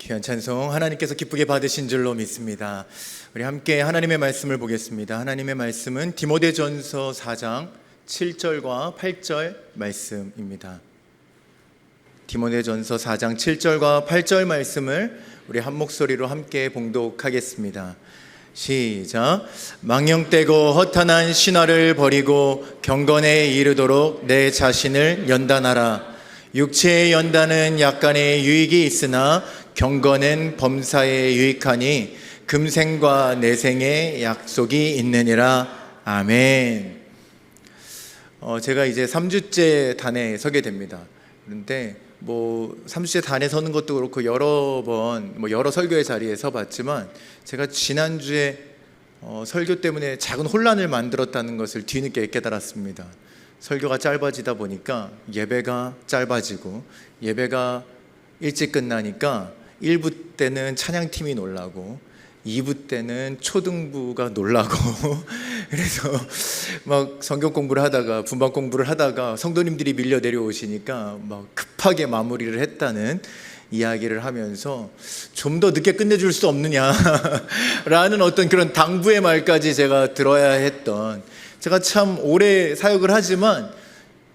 귀한 찬송 하나님께서 기쁘게 받으신 줄로 믿습니다. 우리 함께 하나님의 말씀을 보겠습니다. 하나님의 말씀은 디모데전서 4장 7절과 8절 말씀입니다. 디모데전서 4장 7절과 8절 말씀을 우리 한 목소리로 함께 봉독하겠습니다. 시작. 망령되고 허탄한 신화를 버리고 경건에 이르도록 내 자신을 연단하라. 육체의 연단은 약간의 유익이 있으나 경건은 범사에 유익하니 금생과 내생의 약속이 있느니라. 아멘. 제가 이제 3주째 단에 서게 됩니다. 그런데 3주째 단에 서는 것도 그렇고 여러 번 여러 설교의 자리에 서봤지만 제가 지난주에 설교 때문에 작은 혼란을 만들었다는 것을 뒤늦게 깨달았습니다. 설교가 짧아지다 보니까 예배가 짧아지고 예배가 일찍 끝나니까 1부 때는 찬양팀이 놀라고 2부 때는 초등부가 놀라고 그래서 막 성경 공부를 하다가 분반 공부를 하다가 성도님들이 밀려 내려오시니까 막 급하게 마무리를 했다는 이야기를 하면서 좀 더 늦게 끝내줄 수 없느냐라는 어떤 그런 당부의 말까지 제가 들어야 했던, 제가 참 오래 사역을 하지만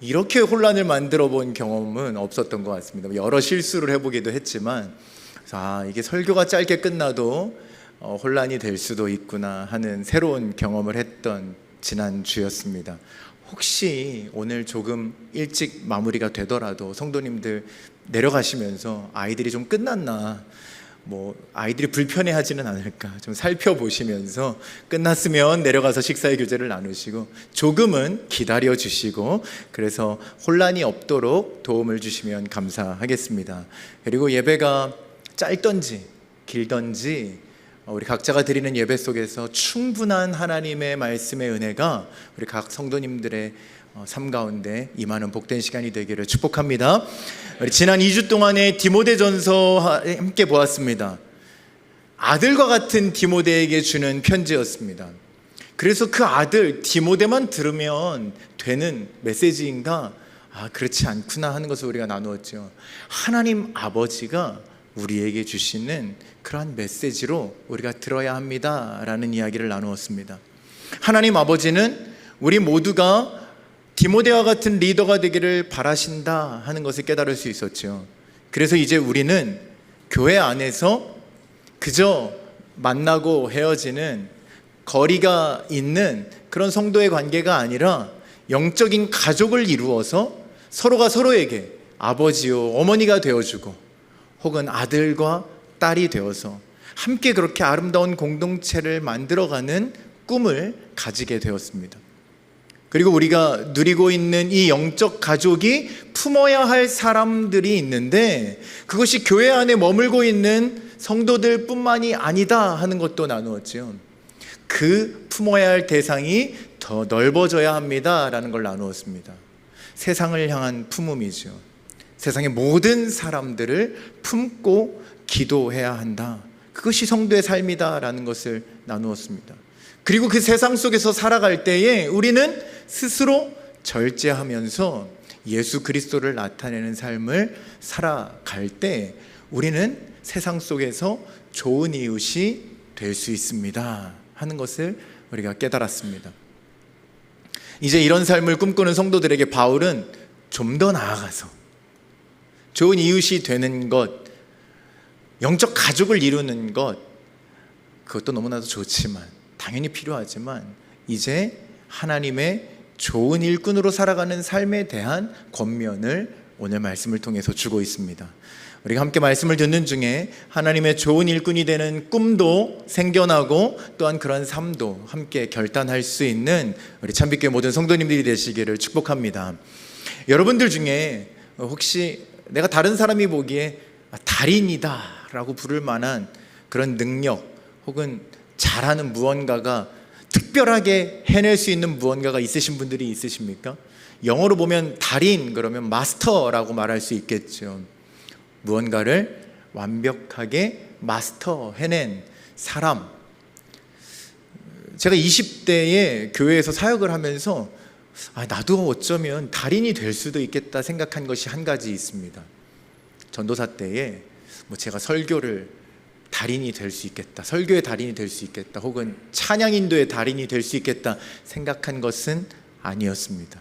이렇게 혼란을 만들어 본 경험은 없었던 것 같습니다. 여러 실수를 해보기도 했지만 이게 설교가 짧게 끝나도 혼란이 될 수도 있구나 하는 새로운 경험을 했던 지난주였습니다. 혹시 오늘 조금 일찍 마무리가 되더라도 성도님들 내려가시면서 아이들이 좀 끝났나, 아이들이 불편해하지는 않을까 좀 살펴보시면서 끝났으면 내려가서 식사의 교제를 나누시고 조금은 기다려 주시고 그래서 혼란이 없도록 도움을 주시면 감사하겠습니다. 그리고 예배가 짧던지 길던지 우리 각자가 드리는 예배 속에서 충분한 하나님의 말씀의 은혜가 우리 각 성도님들의 삶 가운데 임하는 복된 시간이 되기를 축복합니다. 우리 지난 2주 동안에 디모데전서 함께 보았습니다. 아들과 같은 디모데에게 주는 편지였습니다. 그래서 그 아들 디모데만 들으면 되는 메시지인가? 그렇지 않구나 하는 것을 우리가 나누었죠. 하나님 아버지가 우리에게 주시는 그러한 메시지로 우리가 들어야 합니다라는 이야기를 나누었습니다. 하나님 아버지는 우리 모두가 디모데와 같은 리더가 되기를 바라신다 하는 것을 깨달을 수 있었죠. 그래서 이제 우리는 교회 안에서 그저 만나고 헤어지는 거리가 있는 그런 성도의 관계가 아니라 영적인 가족을 이루어서 서로가 서로에게 아버지요 어머니가 되어주고 혹은 아들과 딸이 되어서 함께 그렇게 아름다운 공동체를 만들어가는 꿈을 가지게 되었습니다. 그리고 우리가 누리고 있는 이 영적 가족이 품어야 할 사람들이 있는데 그것이 교회 안에 머물고 있는 성도들 뿐만이 아니다 하는 것도 나누었죠. 그 품어야 할 대상이 더 넓어져야 합니다라는 걸 나누었습니다. 세상을 향한 품음이죠. 세상의 모든 사람들을 품고 기도해야 한다. 그것이 성도의 삶이다라는 것을 나누었습니다. 그리고 그 세상 속에서 살아갈 때에 우리는 스스로 절제하면서 예수 그리스도를 나타내는 삶을 살아갈 때 우리는 세상 속에서 좋은 이웃이 될 수 있습니다 하는 것을 우리가 깨달았습니다. 이제 이런 삶을 꿈꾸는 성도들에게 바울은 좀 더 나아가서 좋은 이웃이 되는 것, 영적 가족을 이루는 것, 그것도 너무나도 좋지만 당연히 필요하지만 이제 하나님의 좋은 일꾼으로 살아가는 삶에 대한 권면을 오늘 말씀을 통해서 주고 있습니다. 우리가 함께 말씀을 듣는 중에 하나님의 좋은 일꾼이 되는 꿈도 생겨나고 또한 그런 삶도 함께 결단할 수 있는 우리 참빛교회 모든 성도님들이 되시기를 축복합니다. 여러분들 중에 혹시 내가 다른 사람이 보기에 달인이다 라고 부를 만한 그런 능력 혹은 잘하는 무언가가 특별하게 해낼 수 있는 무언가가 있으신 분들이 있으십니까? 영어로 보면 달인 그러면 마스터라고 말할 수 있겠죠. 무언가를 완벽하게 마스터 해낸 사람. 제가 20대에 교회에서 사역을 하면서 나도 어쩌면 달인이 될 수도 있겠다 생각한 것이 한 가지 있습니다. 전도사 때에 제가 설교를 달인이 될 수 있겠다, 설교의 달인이 될 수 있겠다, 혹은 찬양 인도의 달인이 될 수 있겠다 생각한 것은 아니었습니다.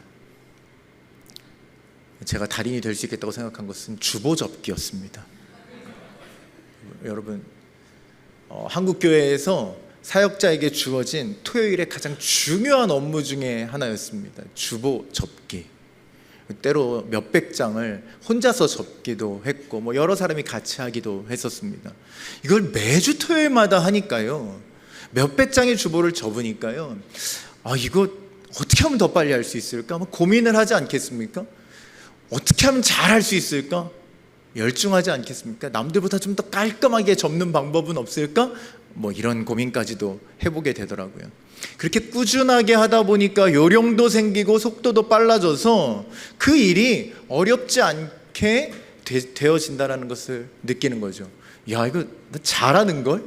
제가 달인이 될 수 있겠다고 생각한 것은 주보접기였습니다. 여러분, 한국 교회에서 사역자에게 주어진 토요일의 가장 중요한 업무 중에 하나였습니다. 주보접기. 때로 몇백 장을 혼자서 접기도 했고 여러 사람이 같이 하기도 했었습니다. 이걸 매주 토요일마다 하니까요, 몇백 장의 주보를 접으니까요, 이거 어떻게 하면 더 빨리 할 수 있을까? 고민을 하지 않겠습니까? 어떻게 하면 잘 할 수 있을까? 열중하지 않겠습니까? 남들보다 좀 더 깔끔하게 접는 방법은 없을까? 이런 고민까지도 해보게 되더라고요. 그렇게 꾸준하게 하다 보니까 요령도 생기고 속도도 빨라져서 그 일이 어렵지 않게 되어진다는 것을 느끼는 거죠. 야, 이거 나 잘하는걸?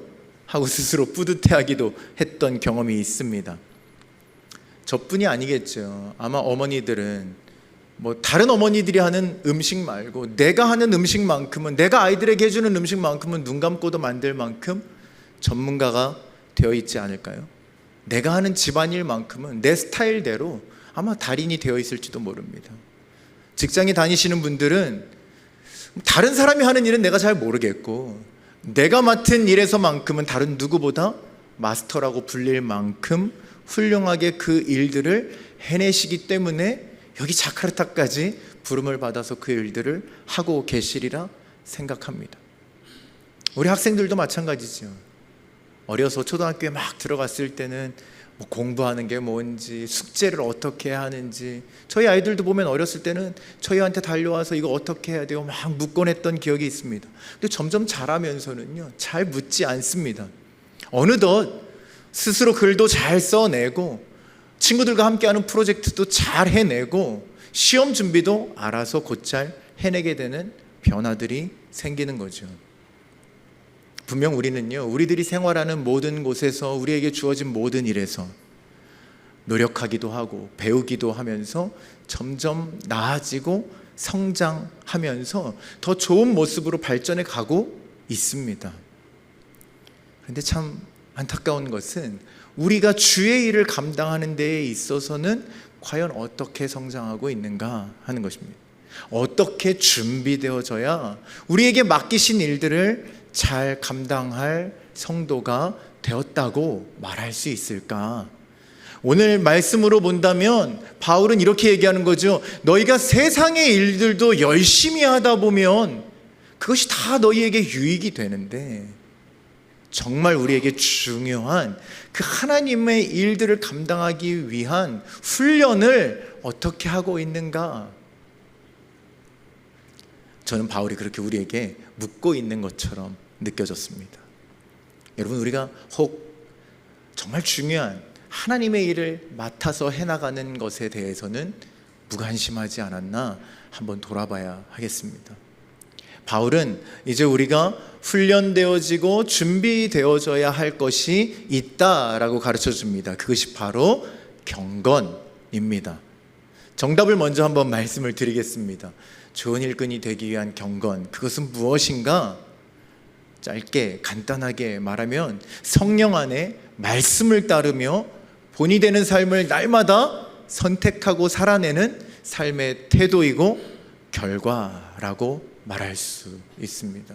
하고 스스로 뿌듯해하기도 했던 경험이 있습니다. 저뿐이 아니겠죠. 아마 어머니들은 다른 어머니들이 하는 음식 말고 내가 하는 음식만큼은, 내가 아이들에게 해주는 음식만큼은 눈 감고도 만들 만큼 전문가가 되어 있지 않을까요? 내가 하는 집안일만큼은 내 스타일대로 아마 달인이 되어 있을지도 모릅니다. 직장에 다니시는 분들은 다른 사람이 하는 일은 내가 잘 모르겠고, 내가 맡은 일에서만큼은 다른 누구보다 마스터라고 불릴 만큼 훌륭하게 그 일들을 해내시기 때문에 여기 자카르타까지 부름을 받아서 그 일들을 하고 계시리라 생각합니다. 우리 학생들도 마찬가지죠. 어려서 초등학교에 막 들어갔을 때는 공부하는 게 뭔지, 숙제를 어떻게 해야 하는지, 저희 아이들도 보면 어렸을 때는 저희한테 달려와서 이거 어떻게 해야 돼요? 막 묻곤 했던 기억이 있습니다. 근데 점점 자라면서는요, 잘 묻지 않습니다. 어느덧 스스로 글도 잘 써내고, 친구들과 함께하는 프로젝트도 잘 해내고, 시험 준비도 알아서 곧잘 해내게 되는 변화들이 생기는 거죠. 분명 우리는요, 우리들이 생활하는 모든 곳에서, 우리에게 주어진 모든 일에서 노력하기도 하고 배우기도 하면서 점점 나아지고 성장하면서 더 좋은 모습으로 발전해 가고 있습니다. 그런데 참 안타까운 것은 우리가 주의 일을 감당하는 데에 있어서는 과연 어떻게 성장하고 있는가 하는 것입니다. 어떻게 준비되어져야 우리에게 맡기신 일들을 잘 감당할 성도가 되었다고 말할 수 있을까? 오늘 말씀으로 본다면 바울은 이렇게 얘기하는 거죠. 너희가 세상의 일들도 열심히 하다 보면 그것이 다 너희에게 유익이 되는데, 정말 우리에게 중요한 그 하나님의 일들을 감당하기 위한 훈련을 어떻게 하고 있는가? 저는 바울이 그렇게 우리에게 묻고 있는 것처럼 느껴졌습니다. 여러분, 우리가 혹 정말 중요한 하나님의 일을 맡아서 해나가는 것에 대해서는 무관심하지 않았나 한번 돌아봐야 하겠습니다. 바울은 이제 우리가 훈련되어지고 준비되어져야 할 것이 있다라고 가르쳐 줍니다. 그것이 바로 경건입니다. 정답을 먼저 한번 말씀을 드리겠습니다. 좋은 일꾼이 되기 위한 경건, 그것은 무엇인가? 짧게 간단하게 말하면 성령 안에 말씀을 따르며 본이 되는 삶을 날마다 선택하고 살아내는 삶의 태도이고 결과라고 말할 수 있습니다.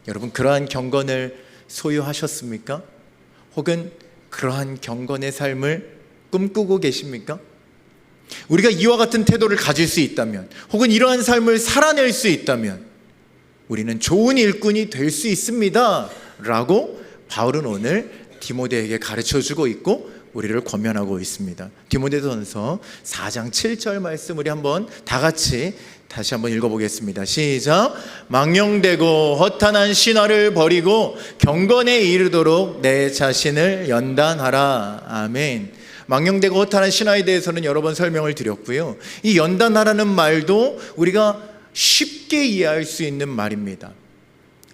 여러분, 그러한 경건을 소유하셨습니까? 혹은 그러한 경건의 삶을 꿈꾸고 계십니까? 우리가 이와 같은 태도를 가질 수 있다면, 혹은 이러한 삶을 살아낼 수 있다면 우리는 좋은 일꾼이 될 수 있습니다 라고 바울은 오늘 디모데에게 가르쳐주고 있고 우리를 권면하고 있습니다. 디모데전서 4장 7절 말씀 우리 한번 다 같이 다시 한번 읽어보겠습니다. 시작. 망령되고 허탄한 신화를 버리고 경건에 이르도록 내 자신을 연단하라. 아멘. 망령되고 허탄한 신화에 대해서는 여러 번 설명을 드렸고요. 이 연단하라는 말도 우리가 쉽게 이해할 수 있는 말입니다.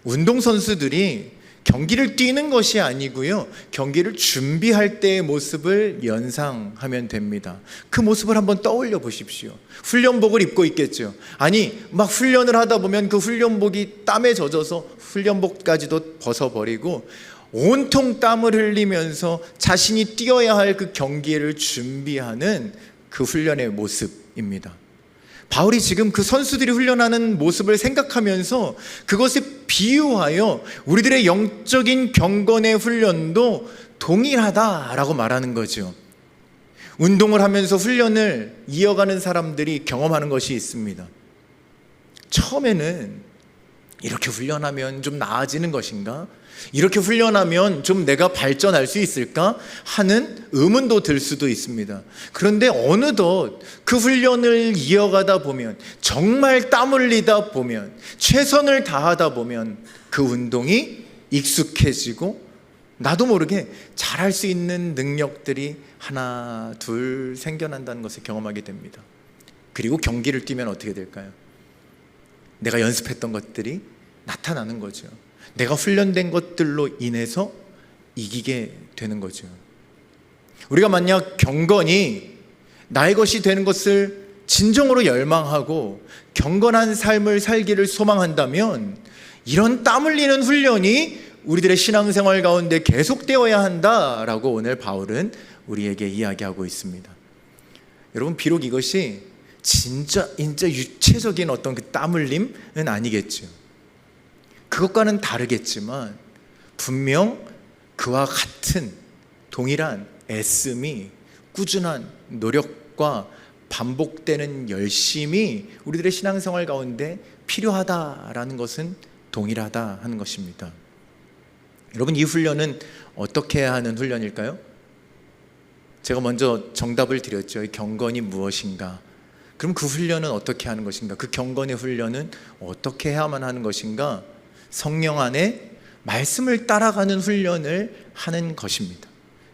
운동선수들이 경기를 뛰는 것이 아니고요, 경기를 준비할 때의 모습을 연상하면 됩니다. 그 모습을 한번 떠올려 보십시오. 훈련복을 입고 있겠죠. 아니, 막 훈련을 하다 보면 그 훈련복이 땀에 젖어서 훈련복까지도 벗어버리고 온통 땀을 흘리면서 자신이 뛰어야 할 그 경기를 준비하는 그 훈련의 모습입니다. 바울이 지금 그 선수들이 훈련하는 모습을 생각하면서 그것에 비유하여 우리들의 영적인 경건의 훈련도 동일하다라고 말하는 거죠. 운동을 하면서 훈련을 이어가는 사람들이 경험하는 것이 있습니다. 처음에는 이렇게 훈련하면 좀 나아지는 것인가? 이렇게 훈련하면 좀 내가 발전할 수 있을까? 하는 의문도 들 수도 있습니다. 그런데 어느덧 그 훈련을 이어가다 보면, 정말 땀 흘리다 보면, 최선을 다하다 보면 그 운동이 익숙해지고 나도 모르게 잘할 수 있는 능력들이 하나 둘 생겨난다는 것을 경험하게 됩니다. 그리고 경기를 뛰면 어떻게 될까요? 내가 연습했던 것들이 나타나는 거죠. 내가 훈련된 것들로 인해서 이기게 되는 거죠. 우리가 만약 경건이 나의 것이 되는 것을 진정으로 열망하고 경건한 삶을 살기를 소망한다면 이런 땀 흘리는 훈련이 우리들의 신앙생활 가운데 계속되어야 한다라고 오늘 바울은 우리에게 이야기하고 있습니다. 여러분, 비록 이것이 진짜 유체적인 어떤 그 땀 흘림은 아니겠죠. 그것과는 다르겠지만 분명 그와 같은 동일한 애씀이, 꾸준한 노력과 반복되는 열심이 우리들의 신앙생활 가운데 필요하다라는 것은 동일하다 하는 것입니다. 여러분, 이 훈련은 어떻게 하는 훈련일까요? 제가 먼저 정답을 드렸죠. 이 경건이 무엇인가? 그럼 그 훈련은 어떻게 하는 것인가? 그 경건의 훈련은 어떻게 해야만 하는 것인가? 성령 안에 말씀을 따라가는 훈련을 하는 것입니다.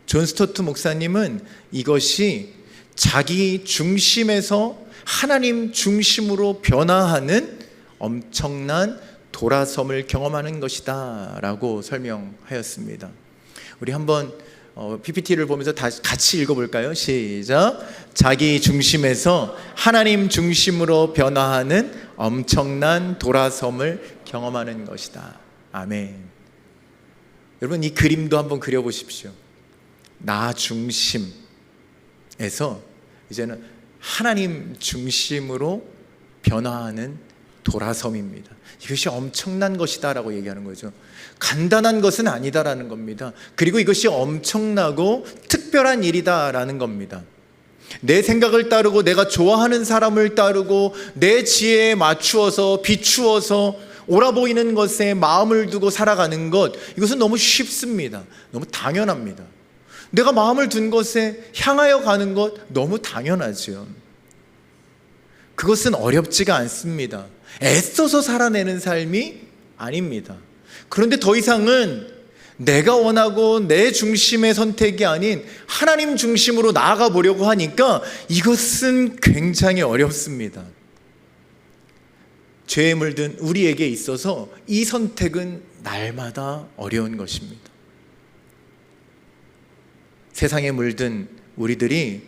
존 스토트 목사님은 이것이 자기 중심에서 하나님 중심으로 변화하는 엄청난 돌아섬을 경험하는 것이다 라고 설명하였습니다. 우리 한번 PPT를 보면서 같이 읽어볼까요? 시작. 자기 중심에서 하나님 중심으로 변화하는 엄청난 돌아섬을 경험하는 것이다. 아멘. 여러분, 이 그림도 한번 그려보십시오. 나 중심에서 이제는 하나님 중심으로 변화하는 돌아섬입니다. 이것이 엄청난 것이다라고 얘기하는 거죠. 간단한 것은 아니다라는 겁니다. 그리고 이것이 엄청나고 특별한 일이다라는 겁니다. 내 생각을 따르고 내가 좋아하는 사람을 따르고 내 지혜에 맞추어서 비추어서 옳아 보이는 것에 마음을 두고 살아가는 것, 이것은 너무 쉽습니다. 너무 당연합니다. 내가 마음을 둔 것에 향하여 가는 것 너무 당연하죠. 그것은 어렵지가 않습니다. 애써서 살아내는 삶이 아닙니다. 그런데 더 이상은 내가 원하고 내 중심의 선택이 아닌 하나님 중심으로 나아가 보려고 하니까 이것은 굉장히 어렵습니다. 죄에 물든 우리에게 있어서 이 선택은 날마다 어려운 것입니다. 세상에 물든 우리들이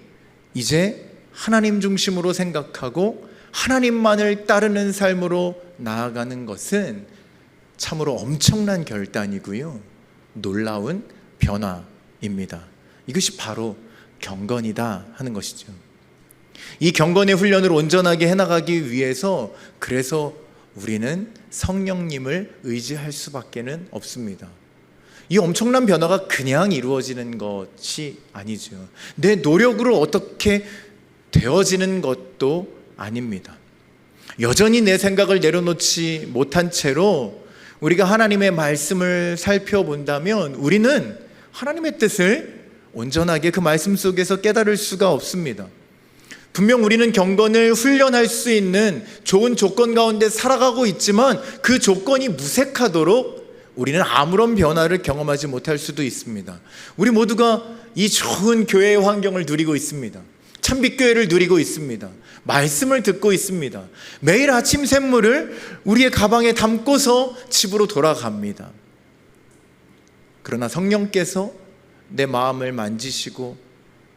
이제 하나님 중심으로 생각하고 하나님만을 따르는 삶으로 나아가는 것은 참으로 엄청난 결단이고요, 놀라운 변화입니다. 이것이 바로 경건이다 하는 것이죠. 이 경건의 훈련을 온전하게 해나가기 위해서 그래서 우리는 성령님을 의지할 수밖에는 없습니다. 이 엄청난 변화가 그냥 이루어지는 것이 아니죠. 내 노력으로 어떻게 되어지는 것도 아닙니다. 여전히 내 생각을 내려놓지 못한 채로 우리가 하나님의 말씀을 살펴본다면 우리는 하나님의 뜻을 온전하게 그 말씀 속에서 깨달을 수가 없습니다. 분명 우리는 경건을 훈련할 수 있는 좋은 조건 가운데 살아가고 있지만 그 조건이 무색하도록 우리는 아무런 변화를 경험하지 못할 수도 있습니다. 우리 모두가 이 좋은 교회의 환경을 누리고 있습니다. 참빛교회를 누리고 있습니다. 말씀을 듣고 있습니다. 매일 아침 샘물을 우리의 가방에 담고서 집으로 돌아갑니다. 그러나 성령께서 내 마음을 만지시고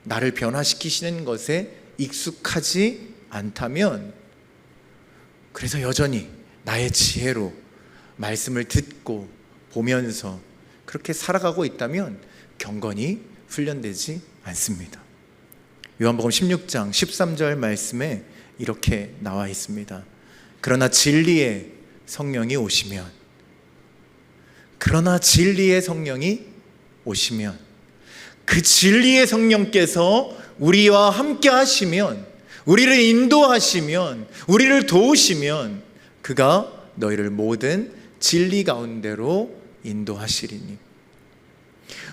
나를 변화시키시는 것에 익숙하지 않다면, 그래서 여전히 나의 지혜로 말씀을 듣고 보면서 그렇게 살아가고 있다면 경건이 훈련되지 않습니다. 요한복음 16장 13절 말씀에 이렇게 나와 있습니다. 그러나 진리의 성령이 오시면, 그 진리의 성령께서 우리와 함께 하시면, 우리를 인도하시면, 우리를 도우시면 그가 너희를 모든 진리 가운데로 인도하시리니.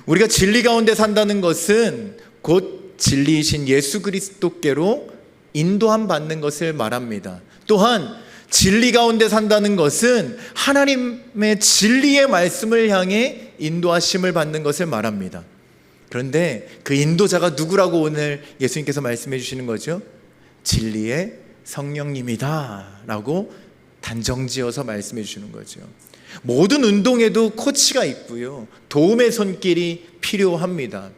우리가 진리 가운데 산다는 것은 곧 진리이신 예수 그리스도께로 인도함 받는 것을 말합니다. 또한 진리 가운데 산다는 것은 하나님의 진리의 말씀을 향해 인도하심을 받는 것을 말합니다. 그런데 그 인도자가 누구라고 오늘 예수님께서 말씀해 주시는 거죠? 진리의 성령님이다 라고 단정지어서 말씀해 주시는 거죠. 모든 운동에도 코치가 있고요, 도움의 손길이 필요합니다.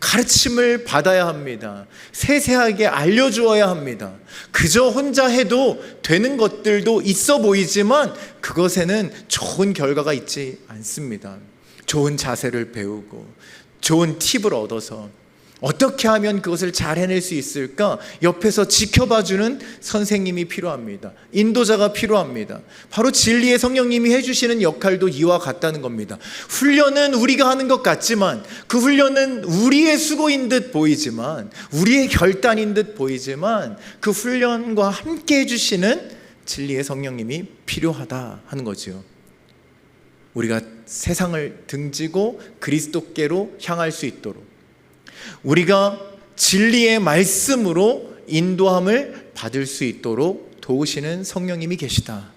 가르침을 받아야 합니다. 세세하게 알려주어야 합니다. 그저 혼자 해도 되는 것들도 있어 보이지만 그것에는 좋은 결과가 있지 않습니다. 좋은 자세를 배우고 좋은 팁을 얻어서 어떻게 하면 그것을 잘 해낼 수 있을까? 옆에서 지켜봐주는 선생님이 필요합니다. 인도자가 필요합니다. 바로 진리의 성령님이 해주시는 역할도 이와 같다는 겁니다. 훈련은 우리가 하는 것 같지만, 그 훈련은 우리의 수고인 듯 보이지만, 우리의 결단인 듯 보이지만, 그 훈련과 함께 해주시는 진리의 성령님이 필요하다 하는 거죠. 우리가 세상을 등지고 그리스도께로 향할 수 있도록, 우리가 진리의 말씀으로 인도함을 받을 수 있도록 도우시는 성령님이 계시다.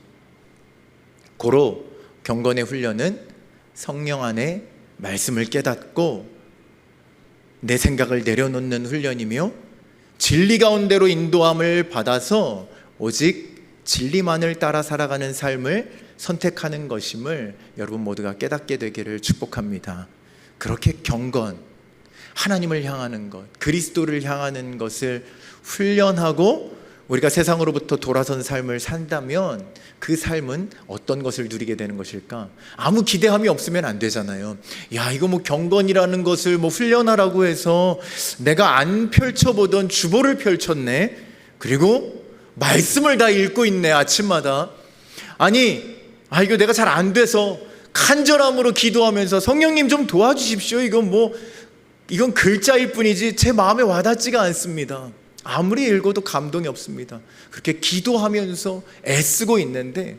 고로 경건의 훈련은 성령 안에 말씀을 깨닫고 내 생각을 내려놓는 훈련이며, 진리 가운데로 인도함을 받아서 오직 진리만을 따라 살아가는 삶을 선택하는 것임을 여러분 모두가 깨닫게 되기를 축복합니다. 그렇게 경건, 하나님을 향하는 것, 그리스도를 향하는 것을 훈련하고 우리가 세상으로부터 돌아선 삶을 산다면 그 삶은 어떤 것을 누리게 되는 것일까? 아무 기대함이 없으면 안 되잖아요. 야, 이거 뭐 경건이라는 것을 뭐 훈련하라고 해서 내가 안 펼쳐보던 주보를 펼쳤네. 그리고 말씀을 다 읽고 있네, 아침마다. 아니, 이거 내가 잘 안 돼서 간절함으로 기도하면서 성령님 좀 도와주십시오. 이건 글자일 뿐이지 제 마음에 와닿지가 않습니다. 아무리 읽어도 감동이 없습니다. 그렇게 기도하면서 애쓰고 있는데,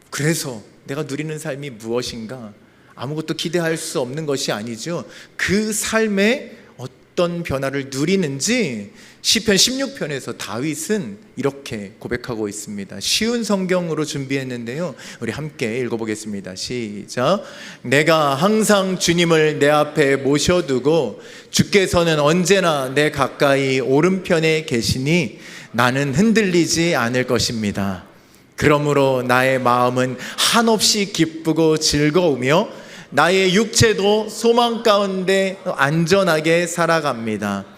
그래서 내가 누리는 삶이 무엇인가? 아무것도 기대할 수 없는 것이 아니죠. 그 삶에 어떤 변화를 누리는지 시편 16편에서 다윗은 이렇게 고백하고 있습니다. 쉬운 성경으로 준비했는데요, 우리 함께 읽어보겠습니다. 시작. 내가 항상 주님을 내 앞에 모셔두고 주께서는 언제나 내 가까이 오른편에 계시니 나는 흔들리지 않을 것입니다. 그러므로 나의 마음은 한없이 기쁘고 즐거우며 나의 육체도 소망 가운데 안전하게 살아갑니다.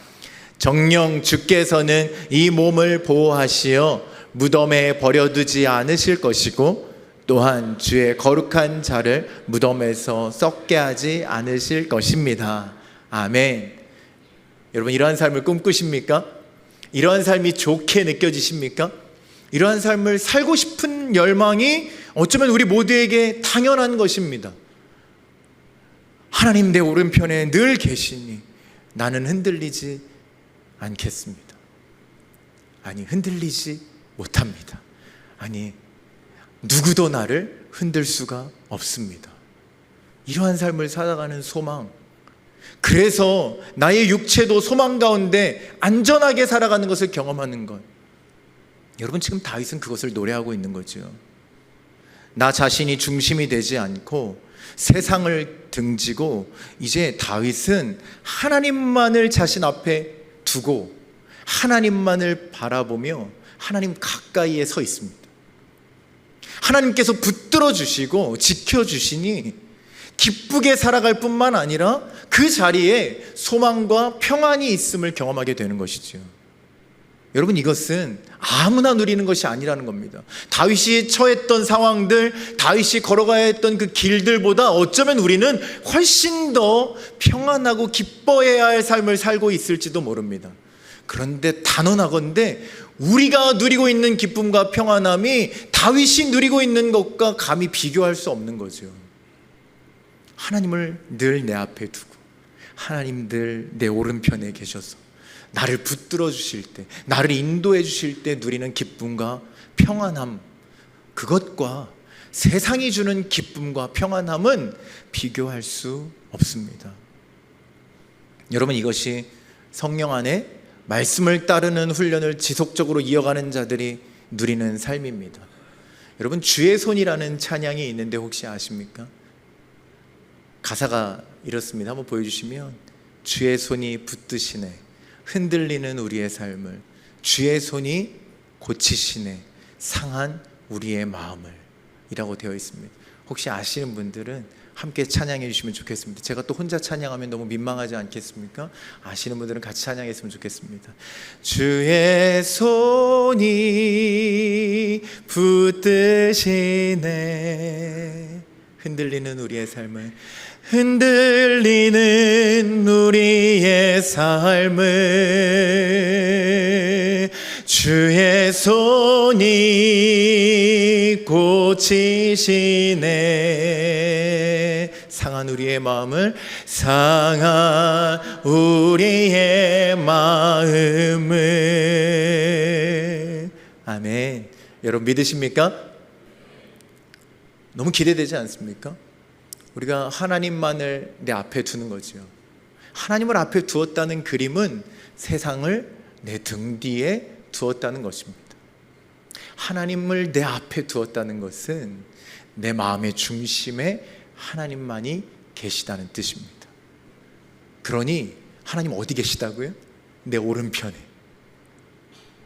정녕 주께서는 이 몸을 보호하시어 무덤에 버려두지 않으실 것이고, 또한 주의 거룩한 자를 무덤에서 썩게 하지 않으실 것입니다. 아멘. 여러분, 이러한 삶을 꿈꾸십니까? 이러한 삶이 좋게 느껴지십니까? 이러한 삶을 살고 싶은 열망이 어쩌면 우리 모두에게 당연한 것입니다. 하나님 내 오른편에 늘 계시니 나는 흔들리지 않겠습니다. 아니, 흔들리지 못합니다. 아니, 누구도 나를 흔들 수가 없습니다. 이러한 삶을 살아가는 소망, 그래서 나의 육체도 소망 가운데 안전하게 살아가는 것을 경험하는 것. 여러분, 지금 다윗은 그것을 노래하고 있는 거죠. 나 자신이 중심이 되지 않고 세상을 등지고 이제 다윗은 하나님만을 자신 앞에 두고 하나님만을 바라보며 하나님 가까이에 서 있습니다. 하나님께서 붙들어 주시고 지켜주시니 기쁘게 살아갈 뿐만 아니라 그 자리에 소망과 평안이 있음을 경험하게 되는 것이죠. 여러분, 이것은 아무나 누리는 것이 아니라는 겁니다. 다윗이 처했던 상황들, 다윗이 걸어가야 했던 그 길들보다 어쩌면 우리는 훨씬 더 평안하고 기뻐해야 할 삶을 살고 있을지도 모릅니다. 그런데 단언하건대 우리가 누리고 있는 기쁨과 평안함이 다윗이 누리고 있는 것과 감히 비교할 수 없는 거죠. 하나님을 늘 내 앞에 두고 하나님 늘 내 오른편에 계셔서 나를 붙들어 주실 때, 나를 인도해 주실 때 누리는 기쁨과 평안함, 그것과 세상이 주는 기쁨과 평안함은 비교할 수 없습니다. 여러분, 이것이 성령 안에 말씀을 따르는 훈련을 지속적으로 이어가는 자들이 누리는 삶입니다. 여러분, 주의 손이라는 찬양이 있는데 혹시 아십니까? 가사가 이렇습니다. 한번 보여주시면, 주의 손이 붙드시네 흔들리는 우리의 삶을, 주의 손이 고치시네 상한 우리의 마음을, 이라고 되어 있습니다. 혹시 아시는 분들은 함께 찬양해 주시면 좋겠습니다. 제가 또 혼자 찬양하면 너무 민망하지 않겠습니까? 아시는 분들은 같이 찬양했으면 좋겠습니다. 주의 손이 붙드시네 흔들리는 우리의 삶을, 흔들리는 우리의 삶을 주의 손이 고치시네 상한 우리의 마음을, 상한 우리의 마음을. 아멘. 여러분, 믿으십니까? 너무 기대되지 않습니까? 우리가 하나님만을 내 앞에 두는 거죠. 하나님을 앞에 두었다는 그림은 세상을 내 등 뒤에 두었다는 것입니다. 하나님을 내 앞에 두었다는 것은 내 마음의 중심에 하나님만이 계시다는 뜻입니다. 그러니 하나님 어디 계시다고요? 내 오른편에.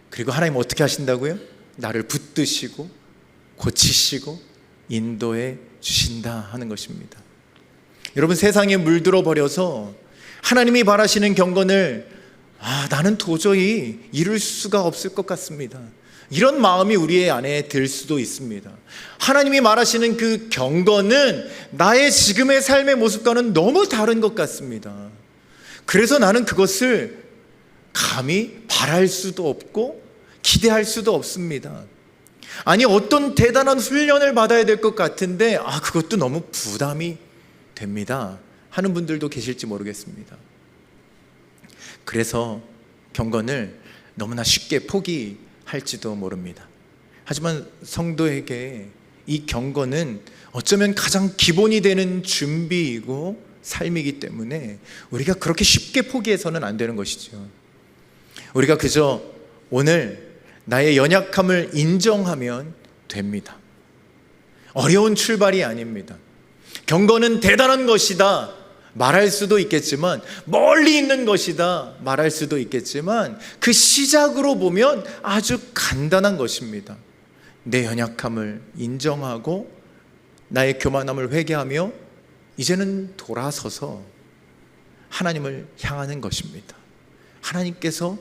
그리고 하나님 어떻게 하신다고요? 나를 붙드시고 고치시고 인도해 주신다 하는 것입니다. 여러분, 세상에 물들어 버려서 하나님이 바라시는 경건을 나는 도저히 이룰 수가 없을 것 같습니다, 이런 마음이 우리의 안에 들 수도 있습니다. 하나님이 말하시는 그 경건은 나의 지금의 삶의 모습과는 너무 다른 것 같습니다. 그래서 나는 그것을 감히 바랄 수도 없고 기대할 수도 없습니다. 아니, 어떤 대단한 훈련을 받아야 될 것 같은데 그것도 너무 부담이 됩니다 하는 분들도 계실지 모르겠습니다. 그래서 경건을 너무나 쉽게 포기할지도 모릅니다. 하지만 성도에게 이 경건은 어쩌면 가장 기본이 되는 준비이고 삶이기 때문에 우리가 그렇게 쉽게 포기해서는 안 되는 것이죠. 우리가 그저 오늘 나의 연약함을 인정하면 됩니다. 어려운 출발이 아닙니다. 경건은 대단한 것이다 말할 수도 있겠지만, 멀리 있는 것이다 말할 수도 있겠지만, 그 시작으로 보면 아주 간단한 것입니다. 내 연약함을 인정하고 나의 교만함을 회개하며 이제는 돌아서서 하나님을 향하는 것입니다. 하나님께서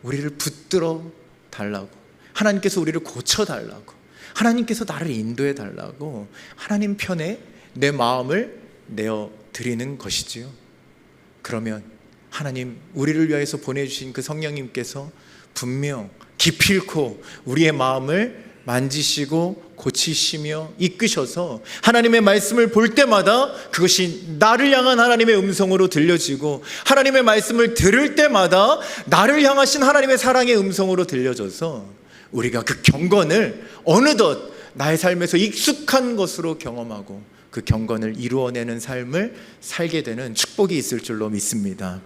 우리를 붙들어 달라고, 하나님께서 우리를 고쳐 달라고, 하나님께서 나를 인도해 달라고 하나님 편에 내 마음을 내어 드리는 것이지요. 그러면 하나님, 우리를 위해서 보내주신 그 성령님께서 분명 기필코 우리의 마음을 만지시고 고치시며 이끄셔서 하나님의 말씀을 볼 때마다 그것이 나를 향한 하나님의 음성으로 들려지고, 하나님의 말씀을 들을 때마다 나를 향하신 하나님의 사랑의 음성으로 들려져서 우리가 그 경건을 어느덧 나의 삶에서 익숙한 것으로 경험하고 그 경건을 이루어내는 삶을 살게 되는 축복이 있을 줄로 믿습니다.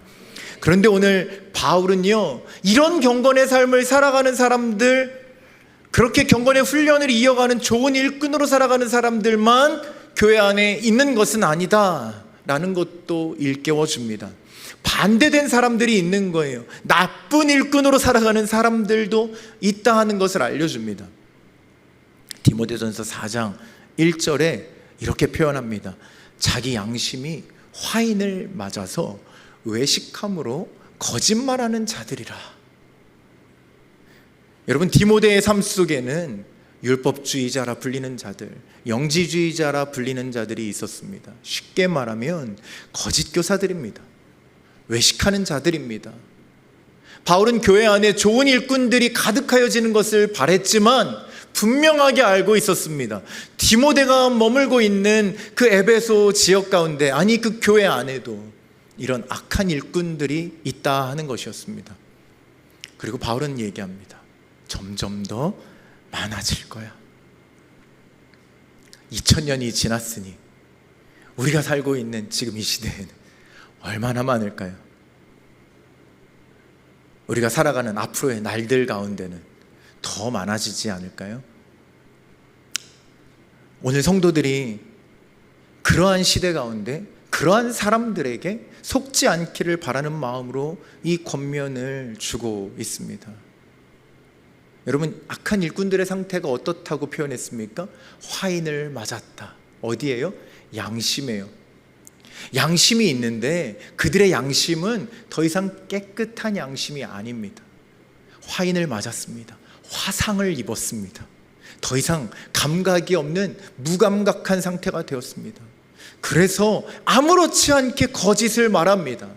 그런데 오늘 바울은요, 이런 경건의 삶을 살아가는 사람들, 그렇게 경건의 훈련을 이어가는 좋은 일꾼으로 살아가는 사람들만 교회 안에 있는 것은 아니다 라는 것도 일깨워 줍니다. 반대된 사람들이 있는 거예요. 나쁜 일꾼으로 살아가는 사람들도 있다 하는 것을 알려줍니다. 디모데전서 4장 1절에 이렇게 표현합니다. 자기 양심이 화인을 맞아서 외식함으로 거짓말하는 자들이라. 여러분, 디모데의 삶 속에는 율법주의자라 불리는 자들, 영지주의자라 불리는 자들이 있었습니다. 쉽게 말하면 거짓 교사들입니다. 외식하는 자들입니다. 바울은 교회 안에 좋은 일꾼들이 가득하여지는 것을 바랬지만 분명하게 알고 있었습니다. 디모데가 머물고 있는 그 에베소 지역 가운데, 아니 그 교회 안에도 이런 악한 일꾼들이 있다 하는 것이었습니다. 그리고 바울은 얘기합니다. 점점 더 많아질 거야. 2000년이 지났으니 우리가 살고 있는 지금 이 시대에는 얼마나 많을까요? 우리가 살아가는 앞으로의 날들 가운데는 더 많아지지 않을까요? 오늘 성도들이 그러한 시대 가운데 그러한 사람들에게 속지 않기를 바라는 마음으로 이 권면을 주고 있습니다. 여러분, 악한 일꾼들의 상태가 어떻다고 표현했습니까? 화인을 맞았다. 어디예요? 양심이에요. 양심이 있는데 그들의 양심은 더 이상 깨끗한 양심이 아닙니다. 화인을 맞았습니다. 화상을 입었습니다. 더 이상 감각이 없는 무감각한 상태가 되었습니다. 그래서 아무렇지 않게 거짓을 말합니다.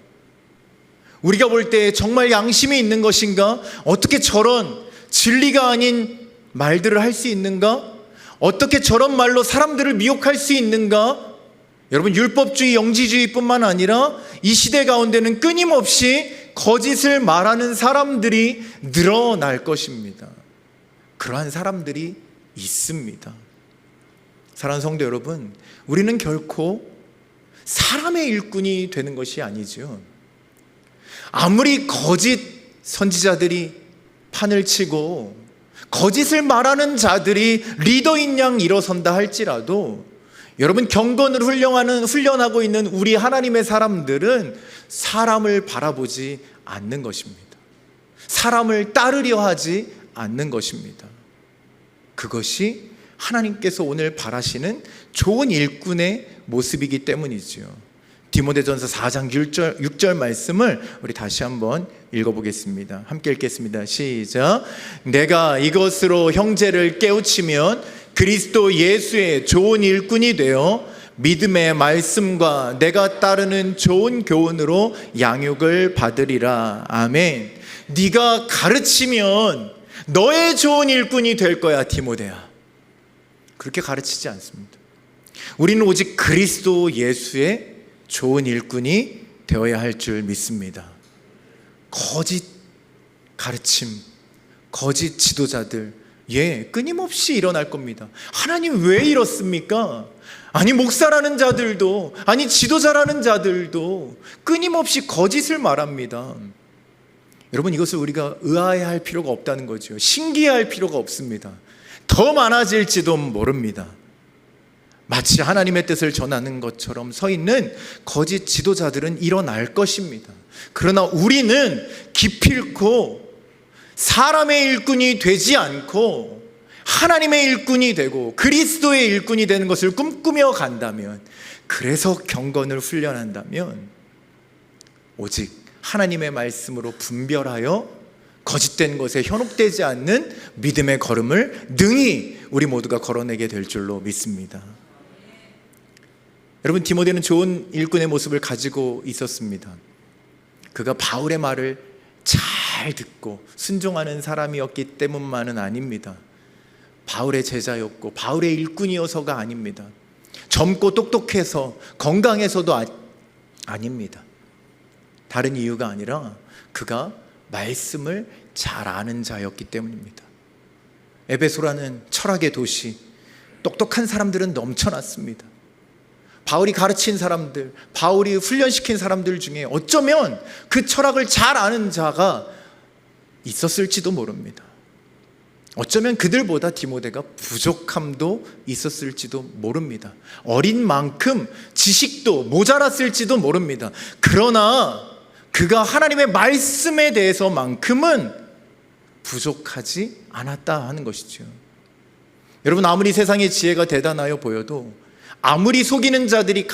우리가 볼 때 정말 양심이 있는 것인가? 어떻게 저런 진리가 아닌 말들을 할 수 있는가? 어떻게 저런 말로 사람들을 미혹할 수 있는가? 여러분, 율법주의, 영지주의뿐만 아니라 이 시대 가운데는 끊임없이 거짓을 말하는 사람들이 늘어날 것입니다. 그러한 사람들이 있습니다. 사랑하는 성도 여러분, 우리는 결코 사람의 일꾼이 되는 것이 아니죠. 아무리 거짓 선지자들이 판을 치고 거짓을 말하는 자들이 리더인 양 일어선다 할지라도, 여러분, 경건을 훈련하고 있는 우리 하나님의 사람들은 사람을 바라보지 않는 것입니다. 사람을 따르려 하지 않는 것입니다. 그것이 하나님께서 오늘 바라시는 좋은 일꾼의 모습이기 때문이죠. 디모데전서 4장 6절 말씀을 우리 다시 한번 읽어보겠습니다. 함께 읽겠습니다. 시작. 내가 이것으로 형제를 깨우치면 그리스도 예수의 좋은 일꾼이 되어 믿음의 말씀과 내가 따르는 좋은 교훈으로 양육을 받으리라. 아멘. 네가 가르치면 너의 좋은 일꾼이 될 거야, 디모데야. 그렇게 가르치지 않습니다. 우리는 오직 그리스도 예수의 좋은 일꾼이 되어야 할 줄 믿습니다. 거짓 가르침, 거짓 지도자들, 끊임없이 일어날 겁니다. 하나님 왜 이렇습니까? 아니, 목사라는 자들도, 아니 지도자라는 자들도 끊임없이 거짓을 말합니다. 여러분, 이것을 우리가 의아해할 필요가 없다는 거죠. 신기해할 필요가 없습니다. 더 많아질지도 모릅니다. 마치 하나님의 뜻을 전하는 것처럼 서 있는 거짓 지도자들은 일어날 것입니다. 그러나 우리는 기필코 사람의 일꾼이 되지 않고 하나님의 일꾼이 되고 그리스도의 일꾼이 되는 것을 꿈꾸며 간다면, 그래서 경건을 훈련한다면 오직 하나님의 말씀으로 분별하여 거짓된 것에 현혹되지 않는 믿음의 걸음을 능히 우리 모두가 걸어내게 될 줄로 믿습니다. 여러분, 디모데는 좋은 일꾼의 모습을 가지고 있었습니다. 그가 바울의 말을 잘 듣고 순종하는 사람이었기 때문만은 아닙니다. 바울의 제자였고 바울의 일꾼이어서가 아닙니다. 젊고 똑똑해서 건강해서도 아닙니다. 다른 이유가 아니라 그가 말씀을 잘 아는 자였기 때문입니다. 에베소라는 철학의 도시, 똑똑한 사람들은 넘쳐났습니다. 바울이 가르친 사람들, 바울이 훈련시킨 사람들 중에 어쩌면 그 철학을 잘 아는 자가 있었을지도 모릅니다. 어쩌면 그들보다 디모데가 부족함도 있었을지도 모릅니다. 어린 만큼 지식도 모자랐을지도 모릅니다. 그러나 그가 하나님의 말씀에 대해서만큼은 부족하지 않았다 하는 것이죠. 여러분, 아무리 세상의 지혜가 대단하여 보여도, 아무리 속이는 자들이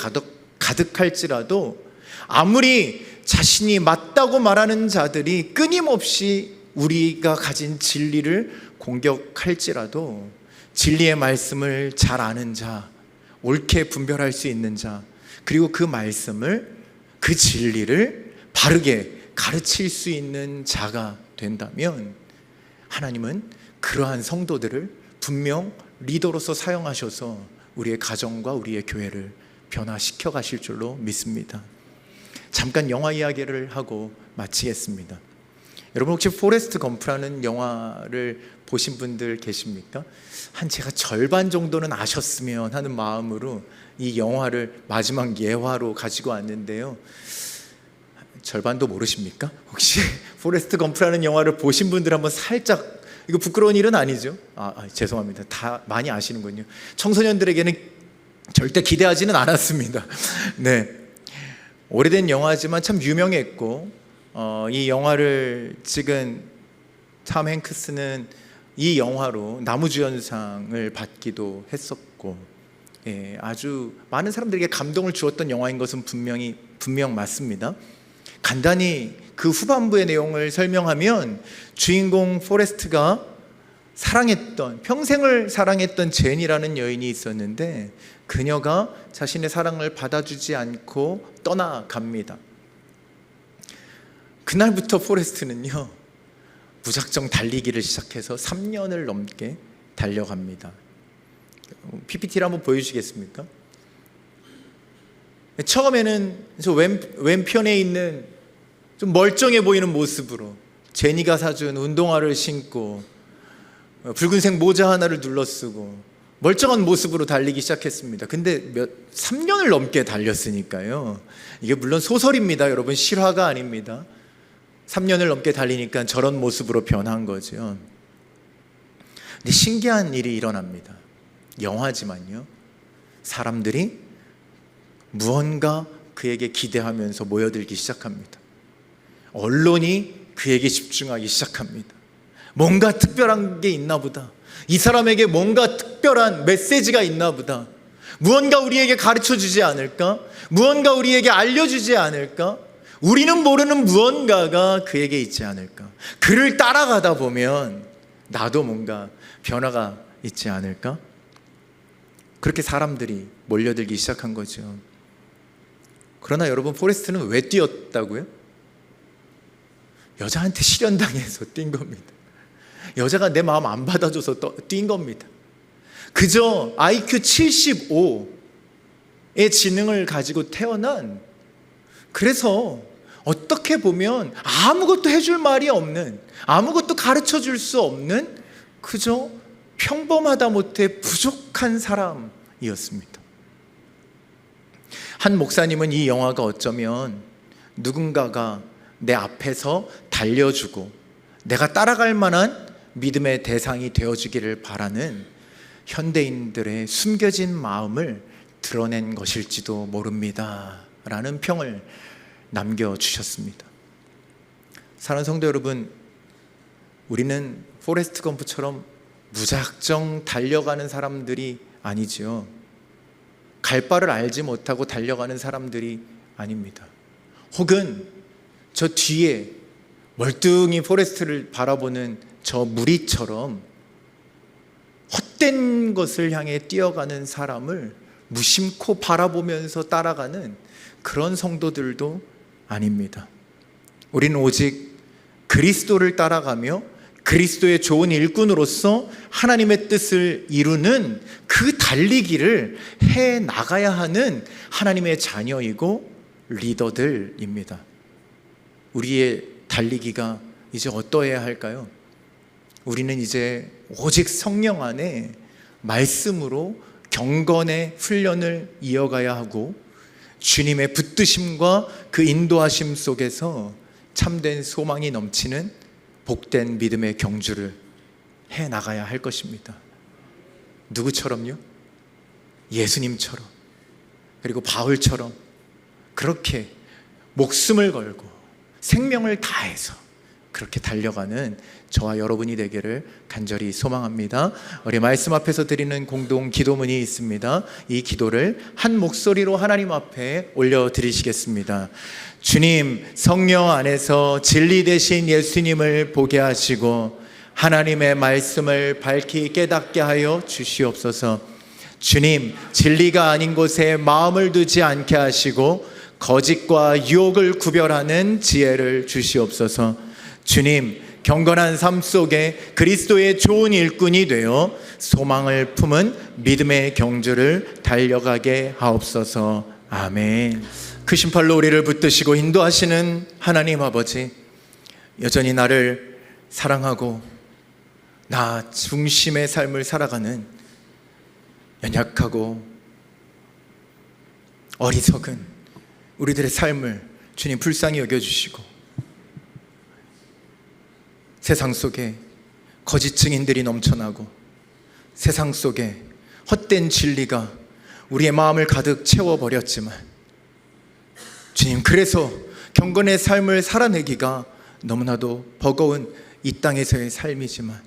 가득할지라도, 아무리 자신이 맞다고 말하는 자들이 끊임없이 우리가 가진 진리를 공격할지라도, 진리의 말씀을 잘 아는 자, 옳게 분별할 수 있는 자, 그리고 그 말씀을, 그 진리를 바르게 가르칠 수 있는 자가 된다면, 하나님은 그러한 성도들을 분명 리더로서 사용하셔서 우리의 가정과 우리의 교회를 변화시켜 가실 줄로 믿습니다. 잠깐 영화 이야기를 하고 마치겠습니다. 여러분, 혹시 포레스트 검프라는 영화를 보신 분들 계십니까? 한 제가 절반 정도는 아셨으면 하는 마음으로 이 영화를 마지막 예화로 가지고 왔는데요, 절반도 모르십니까? 혹시 포레스트 검프라는 영화를 보신 분들 한번 살짝, 이거 부끄러운 일은 아니죠? 죄송합니다. 다 많이 아시는군요. 청소년들에게는 절대 기대하지는 않았습니다. 네, 오래된 영화지만 참 유명했고, 이 영화를 찍은 탐 행크스는 이 영화로 나무주연상을 받기도 했었고, 아주 많은 사람들에게 감동을 주었던 영화인 것은 분명 맞습니다. 간단히 그 후반부의 내용을 설명하면, 주인공 포레스트가 평생을 사랑했던 제니라는 여인이 있었는데, 그녀가 자신의 사랑을 받아주지 않고 떠나갑니다. 그날부터 포레스트는요, 무작정 달리기를 시작해서 3년을 넘게 달려갑니다. PPT를 한번 보여주시겠습니까? 처음에는 저 왼편에 있는 좀 멀쩡해 보이는 모습으로 제니가 사준 운동화를 신고 붉은색 모자 하나를 둘러쓰고 멀쩡한 모습으로 달리기 시작했습니다. 근데 3년을 넘게 달렸으니까요, 이게 물론 소설입니다, 여러분, 실화가 아닙니다. 3년을 넘게 달리니까 저런 모습으로 변한 거죠. 근데 신기한 일이 일어납니다. 영화지만요, 사람들이 무언가 그에게 기대하면서 모여들기 시작합니다. 언론이 그에게 집중하기 시작합니다. 뭔가 특별한 게 있나 보다, 이 사람에게 뭔가 특별한 메시지가 있나 보다, 무언가 우리에게 가르쳐 주지 않을까, 무언가 우리에게 알려주지 않을까, 우리는 모르는 무언가가 그에게 있지 않을까, 그를 따라가다 보면 나도 뭔가 변화가 있지 않을까. 그렇게 사람들이 몰려들기 시작한 거죠. 그러나 여러분, 포레스트는 왜 뛰었다고요? 여자한테 실현당해서 뛴 겁니다. 여자가 내 마음 안 받아줘서 뛴 겁니다. 그저 IQ 75의 지능을 가지고 태어난, 그래서 어떻게 보면 아무것도 해줄 말이 없는, 아무것도 가르쳐 줄 수 없는, 그저 평범하다 못해 부족한 사람이었습니다. 한 목사님은 이 영화가 어쩌면 누군가가 내 앞에서 달려주고 내가 따라갈 만한 믿음의 대상이 되어주기를 바라는 현대인들의 숨겨진 마음을 드러낸 것일지도 모릅니다 라는 평을 남겨주셨습니다. 사랑하는 성도 여러분, 우리는 포레스트 검프처럼 무작정 달려가는 사람들이 아니지요. 갈 바를 알지 못하고 달려가는 사람들이 아닙니다. 혹은 저 뒤에 멀뚱히 포레스트를 바라보는 저 무리처럼 헛된 것을 향해 뛰어가는 사람을 무심코 바라보면서 따라가는 그런 성도들도 아닙니다. 우리는 오직 그리스도를 따라가며 그리스도의 좋은 일꾼으로서 하나님의 뜻을 이루는 그 달리기를 해 나가야 하는 하나님의 자녀이고 리더들입니다. 우리의 달리기가 이제 어떠해야 할까요? 우리는 이제 오직 성령 안에 말씀으로 경건의 훈련을 이어가야 하고, 주님의 붙드심과 그 인도하심 속에서 참된 소망이 넘치는 복된 믿음의 경주를 해 나가야 할 것입니다. 누구처럼요? 예수님처럼, 그리고 바울처럼 그렇게 목숨을 걸고 생명을 다해서 그렇게 달려가는 저와 여러분이 되기를 간절히 소망합니다. 우리 말씀 앞에서 드리는 공동 기도문이 있습니다. 이 기도를 한 목소리로 하나님 앞에 올려드리시겠습니다. 주님, 성령 안에서 진리 되신 예수님을 보게 하시고 하나님의 말씀을 밝히 깨닫게 하여 주시옵소서. 주님, 진리가 아닌 곳에 마음을 두지 않게 하시고 거짓과 유혹을 구별하는 지혜를 주시옵소서. 주님, 경건한 삶 속에 그리스도의 좋은 일꾼이 되어 소망을 품은 믿음의 경주를 달려가게 하옵소서. 아멘. 크신 팔로 우리를 붙드시고 인도하시는 하나님 아버지, 여전히 나를 사랑하고 나 중심의 삶을 살아가는 연약하고 어리석은 우리들의 삶을 주님 불쌍히 여겨주시고, 세상 속에 거짓 증인들이 넘쳐나고 세상 속에 헛된 진리가 우리의 마음을 가득 채워버렸지만 주님, 그래서 경건의 삶을 살아내기가 너무나도 버거운 이 땅에서의 삶이지만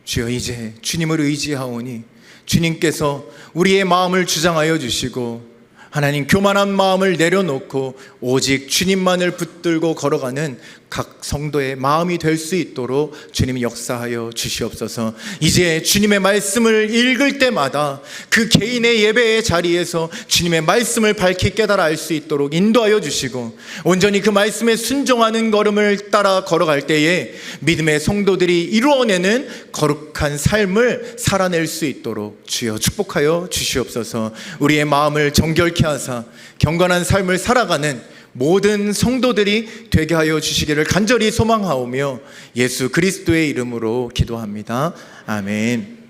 주여, 이제 주님을 의지하오니 주님께서 우리의 마음을 주장하여 주시고 하나님, 교만한 마음을 내려놓고 오직 주님만을 붙들고 걸어가는 각 성도의 마음이 될 수 있도록 주님이 역사하여 주시옵소서. 이제 주님의 말씀을 읽을 때마다 그 개인의 예배의 자리에서 주님의 말씀을 밝히 깨달아 알 수 있도록 인도하여 주시고, 온전히 그 말씀에 순종하는 걸음을 따라 걸어갈 때에 믿음의 성도들이 이루어내는 거룩한 삶을 살아낼 수 있도록 주여 축복하여 주시옵소서. 우리의 마음을 정결케 하사 경건한 삶을 살아가는 모든 성도들이 되게 하여 주시기를 간절히 소망하오며 예수 그리스도의 이름으로 기도합니다. 아멘.